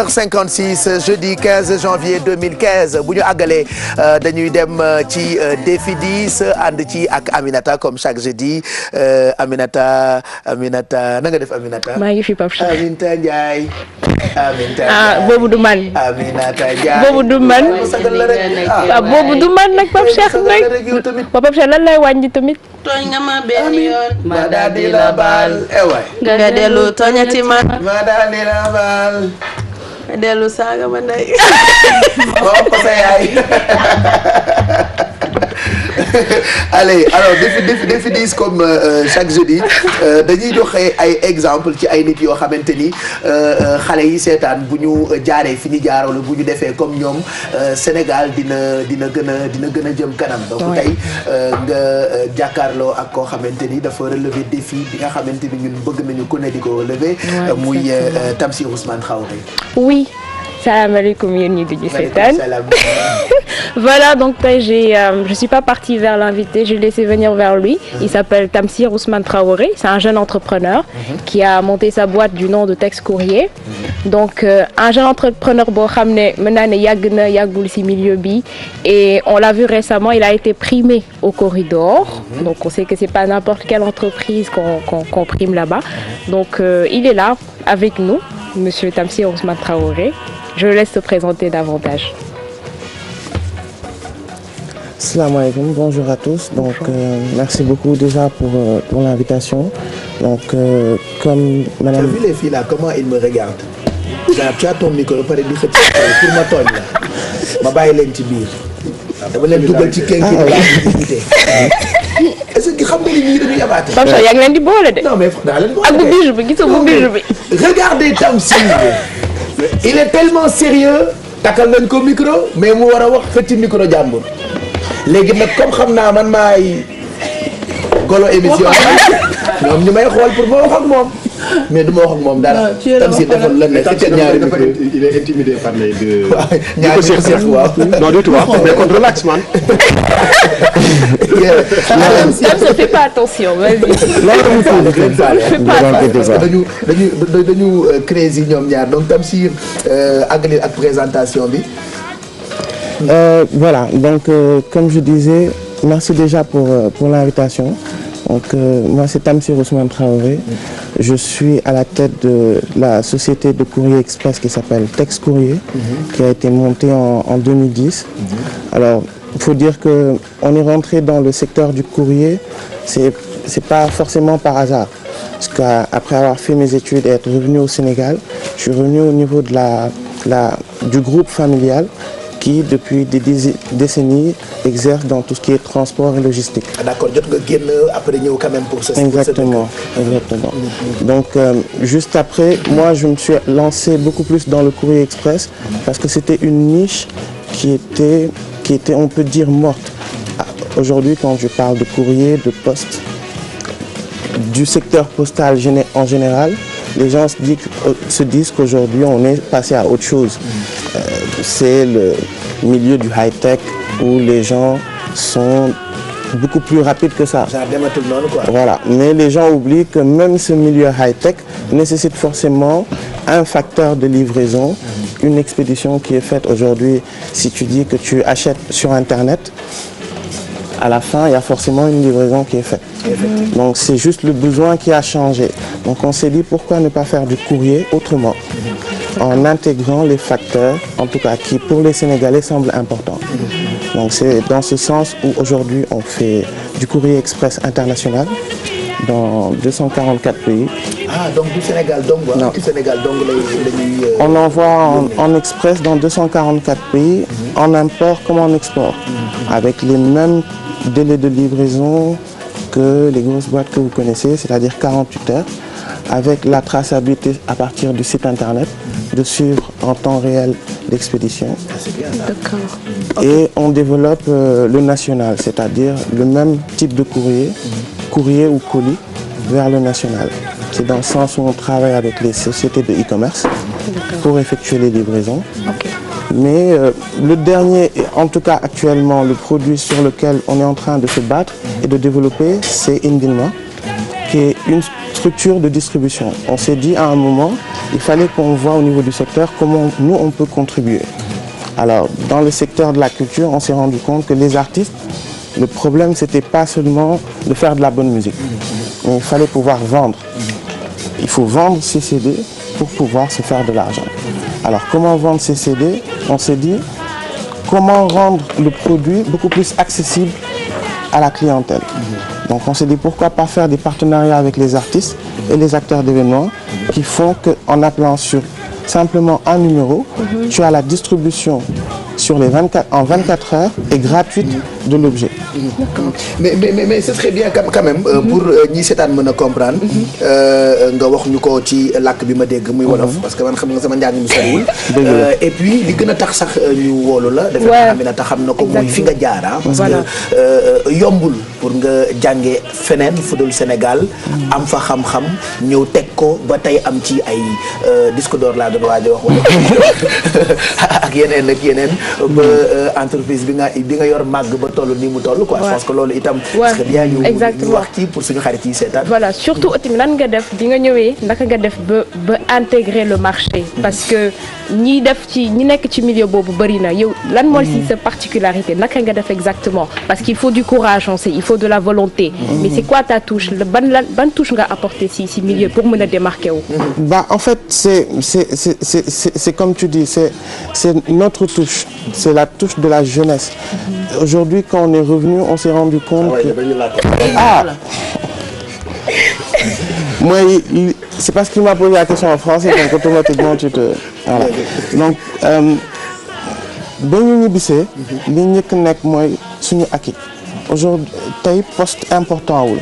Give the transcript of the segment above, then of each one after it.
56 jeudi 15 janvier 2015 bu ñu àggalee dañuy dem ci défi 10 ànd ci ak Aminata comme chaque jeudi Aminata na nga def Aminata. maa ngi fi Pape Cheikh. Aminata Ndiaye. boobu du man. Aminata Ndiaye. boobu du man. boobu du man nag Pape Cheikh rek. Pape Cheikh lan lay wàññi tamit. tooñ nga ma benn yoon. ma daal di la baal. waay. nga dellu tooñati ma. ma daal di la baal. dellu saaga ma ndey. moo ko sa yaay. allez alors défi 10 comme chaque jeudi dañuy joxe ay exemple ci ay nit yoo xamante ni xale yi seetaan bu ñu jaaree fi ñu jaar wala bu ñu defee comme ñoom Sénégal dina gën a jëm kanam. donc tey nga jàkkaarloo ak koo xamante ni dafa relever défi bi nga xamante ni ñun bëgg nañu ko ne di ko relever. muy Tamsir Ousmane Traoré. Oui. Salaamaaleykum yéen ñi di seetaan. Voilà, donc je suis pas partie vers l'invité, j'ai laissé venir vers lui. Il s'appelle Tamsir Ousmane Traoré, c'est un jeune entrepreneur qui a monté sa boîte du nom de Texte Courrier. Donc un jeune entrepreneur boo xam ne mën naa ne yàggul ci milieu bi, et on l'a vu récemment, il a été primé au Corridor. Donc on sait que c'est pas n'importe quelle entreprise qu'on prime là-bas. Donc il est là avec nous, monsieur Tamsir Ousmane Traoré. Je vous laisse te présenter davantage. Salam alaikum, bonjour à tous. Donc merci beaucoup déjà pour l'invitation. Donc comme madame. Tu as vu les filles là, comment ils me regardent? Tu as ton micro pare di xëcc pour ma tooñ la. Ma bàyyi leen ci biir. Dama leen dugal ci kenn ki la invité. Est-ce que xam nga ni ñii dañuy yabaate? Pape Cheikh yaa ngi leen di boole de. Non mais daa leen boole. Ak bu bijou bi gisoo bu bijou bi. Regardez Tamsir. Il est tellement sérieux. Takkal nañ ko micro mais mu war a wax xëcc micro jàmbur. Léegi nag comme xam naa man maay golo émission ñoom ñu may xool pour ma wax ak moom mais du ma wax ak moom dara. Tamsir defal lan ne xëcc ñaari micro. Il est intimidé par les deux. ñaari micro waaw. Non du tout mais kon relax man. Tamsir fais pas attention, vas-y. dañu crazy ñoom ñaar donc Tamsir àggali ak présentation bi. Voilà, donc comme je disais, merci déjà pour l'invitation. Donc moi c'est Tamsir Ousmane Traoré. Je suis à la tête de la société de courrier express qui s'appelle Texte Courrier, qui a été montée en 2010. Alors il faut dire que on est rentré dans le secteur du courrier, c'est pas forcément par hasard. Parce qu'après avoir fait mes études et être revenu au Sénégal, je suis revenu au niveau de du groupe familial qui depuis des décennies exerce dans tout ce qui est transport et logistique. Ah, d'accord, jot nga génn après ñëw quand même pour ce. Exactement. Donc juste après, moi je me suis lancé beaucoup plus dans le courrier express parce que c'était une niche qui était on peut dire morte. Aujourd'hui quand je parle de courrier, de poste, du secteur postal en général, les gens se disent qu'aujourd'hui on est passé à autre chose. C'est le milieu du high-tech où les gens sont beaucoup plus rapides que ça. Voilà. Mais les gens oublient que même ce milieu high-tech nécessite forcément un facteur de livraison, une expédition qui est faite aujourd'hui. Si tu dis que tu achètes sur Internet, à la fin, il y a forcément une livraison qui est faite. Donc c'est juste le besoin qui a changé. Donc on s'est dit pourquoi ne pas faire du courrier autrement, en intégrant les facteurs, en tout cas qui pour les Sénégalais semblent importants. Donc c'est dans ce sens où aujourd'hui on fait du courrier express international dans 244 pays. Ah, donc du Sénégal donc non. Du Sénégal donc on envoie en express dans 244 pays, en import comme en export, avec les mêmes délais de livraison que les grosses boîtes que vous connaissez, c'est-à-dire 48 heures, avec la traçabilité à partir du site internet, de suivre en temps réel l'expédition. Ah, c'est bien, d'accord. Et on développe le national, c'est-à-dire le même type de courrier ou colis vers le national. C'est dans le sens où on travaille avec les sociétés de e-commerce pour effectuer les livraisons. Okay. Mais le dernier, en tout cas actuellement, le produit sur lequel on est en train de se battre et de développer, c'est Indilma, qui est une structure de distribution. On s'est dit à un moment, il fallait qu'on voit au niveau du secteur comment nous on peut contribuer. Alors, dans le secteur de la culture, on s'est rendu compte que les artistes, le problème, c'était pas seulement de faire de la bonne musique, mais il fallait pouvoir vendre. Il faut vendre ces CD pour pouvoir se faire de l'argent. Alors, comment vendre ces CD? On s'est dit, comment rendre le produit beaucoup plus accessible à la clientèle. Donc, on s'est dit, pourquoi pas faire des partenariats avec les artistes et les acteurs d'événements qui font qu'en appelant sur simplement un numéro, tu as la distribution sur en 24 heures et gratuite de l'objet. Mais ce serait bien quand même pour ñi seetaan mën a comprendre nga wax ñu ko ci làkk bi ma dégg muy wolof parce que man xam nga sama njàng mi soriwul et puis li gën a tax sax ñu woolu la defe naa Aminata xam na ko muy fi nga jaar parce que yombul pour nga jàngee feneen fu dul Sénégal am fa xam-xam ñëw teg ko ba tey am ci ay disque d'or laa doon waaj a wax ak yeneen ba entreprise bi nga yor màgg ba toll ni mu toll quoi. Je pense que loolu itam parce que bien ñu wax ci pour suñu xarit yi seetaan. Voilà, surtout tamit nan nga def bi nga ñëwee naka nga def ba intégrer le marché parce que ñi nekk ci milieu boobu bari na yow lan moo ci sa particularité naka nga def exactement parce qu'il faut du courage on sait il faut de la volonté mais c'est quoi ta touche ban touche nga apporter ci milieu pour mën a démarquer wu. Bah en fait c'est comme tu dis c'est notre touche. C'est la touche de la jeunesse. Aujourd'hui, quand on est revenu, on s'est rendu compte que... Moi, c'est parce qu'il m'a posé la question en français, donc automatiquement tu te... Voilà. Donc, ba ñu ñibbisee li njëkk nekk mooy suñu acquis. Aujourd'hui, tey poste important wul.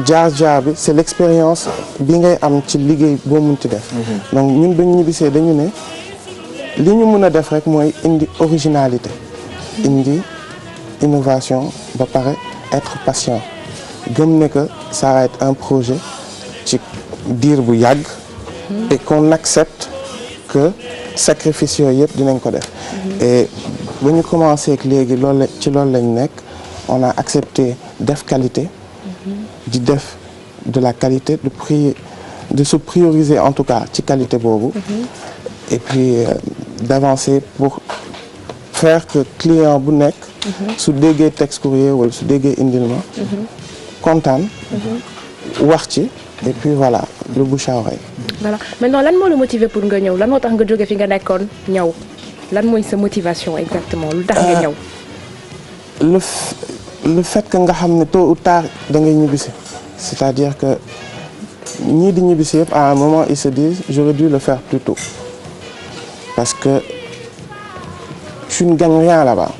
jaar bi c'est l'expérience bi ngay am ci liggéey boo munti def. Donc ñun ba ñu ñibbisee dañu ne li ñu mën a def rek mooy indi originalité indi innovation ba pare être patient gëm ne que ça va être un projet ci diir bu yàgg et qu'on accepte que sacrifice yooyu yëpp dinañ ko def et ba ñu commencé ak léegi ci loolu lañ nekk on a accepté def qualité di def de la qualité de se prioriser en tout cas ci qualité boobu et puis d'avancer pour faire que client bu nekk su déggee texte courrier wala su déggee indil ma kontaan wax ci et puis voilà le bouche à oreille. Voilà maintenant lan moo la motiver pour nga ñëw lan moo tax nga jóge fi nga nekkoon ñëw lan mooy sa motivation exactement lu tax nga ñëw. le fait que nga xam ne tôt ou tard da ngay ñibbisi c'est-à-dire que ñii di ñibbisi yëpp à un moment ils se disent j'aurais dû le faire plus tôt. Parce que tu ne gagnes rien là-bas.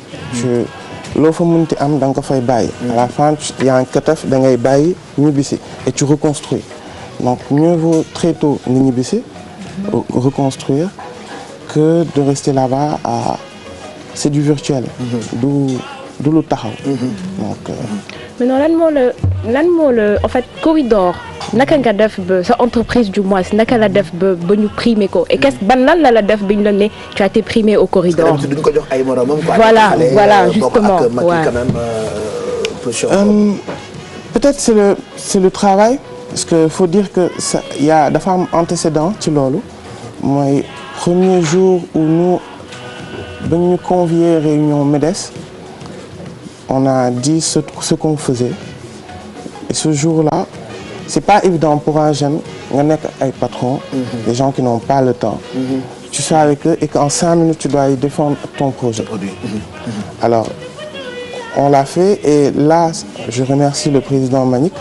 Loo fa mënti am da nga ko fay bàyyi. À la fin il y a un cut-off da ngay bàyyi ñibbisi et tu reconstruis. Donc mieux vaut très tôt nga ñibbisi reconstruire que de rester là-bas c'est du virtuel. du lu taxaw. Donc. Maintenant lan moo la en fait Corridor. naka nga def ba sa entreprise du moins naka la def ba ñu primé ko et qu'est-ce ban lan la def bi ñu la ne tu as été primé au Corridor. duñ ko jox ay moromam quoi. voilà justement peut-être c'est le travail parce que faut dire que ça il y a dafa am antécédent ci loolu mooy premier jour où nous ba ñu convier réunion MEDES on a dit ce qu'on faisait et ce jour-là c'est pas évident pour un jeune nga nekk ay patrons des gens qui n'ont pas le temps tu sois avec eux et qu'en 5 minutes tu dois y défendre ton projet alors on l'a fait et là je remercie le président Manick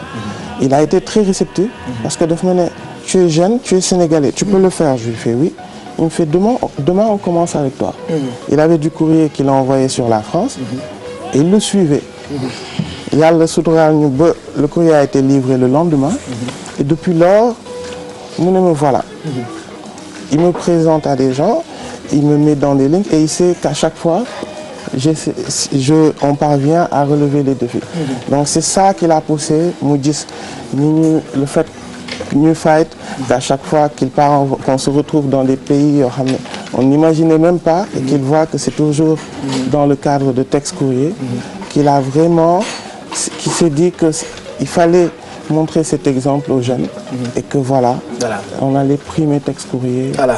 il a été très réceptif parce que daf ma ne tu es jeune tu es sénégalais tu peux le faire je lui fais oui il me fait demain on commence avec toi il avait du courrier qu'il a envoyé sur la France et il le suivait yàlla suturaal ñu ba le courrier a été livré le lendemain et depuis lors mu ne me voilà il me présente à des gens il me met dans des lignes et il sait qu'à chaque fois on parvient à relever les défis donc c'est ça qui l'a poussé mu gis le fait ñu fight à chaque fois qu'on se retrouve dans des pays yoo xam ne on n'imaginait même pas et qu'il voit que c'est toujours dans le cadre de texte courrier qu'il a vraiment qui s'est dit que il fallait montrer cet exemple aux jeunes et que voilà on allait primer texte courrier. Voilà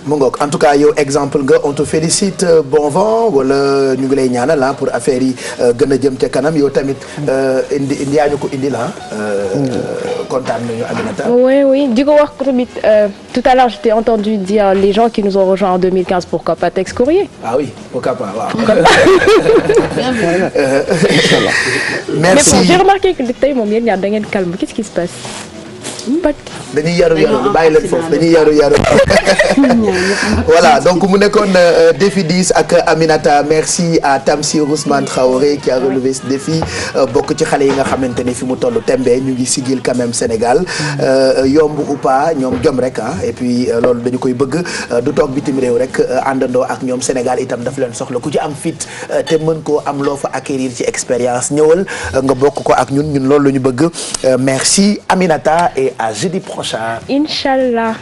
mu ngoog en tout cas yow exemple nga on te félicite bon vent wala ñu ngi lay ñaanal pour affaire yi gën a jëm ca kanam yow tamit indi yaa ñu ko indi la kontaan nañu Aminata. Oui di ko wax tamit tout à l'heure je t'ai entendu dire les gens qui nous ont rejoints en 2015 pourquoi pas texte courrier. Ah oui pourquoi pas waaw. Merci. Mais bon j'ai remarqué que tey moom yéen ñaar da ngeen calme qu'est-ce qui se passe. dañuy yaru bàyyi leen foofu dañuy yaru voilà donc mu nekkoon défi 10 ak Aminata merci à Tamsir Ousmane Traoré qui a relevé ce défi bokk ci xale yi nga xamante ne fi mu toll tembe ñu ngi sigil quand même Sénégal yomb ou pas ñoom jom rek et puis loolu dañu koy bëgg du toog bitim réew rek àndandoo ak ñoom Sénégal itam daf leen soxla ku ci am fit te mën koo am loo fa acquérir ci expérience ñëwal nga bokk ko ak ñun loolu la ñu bëgg merci Aminata et à jeudi prochain. Inch'Allah.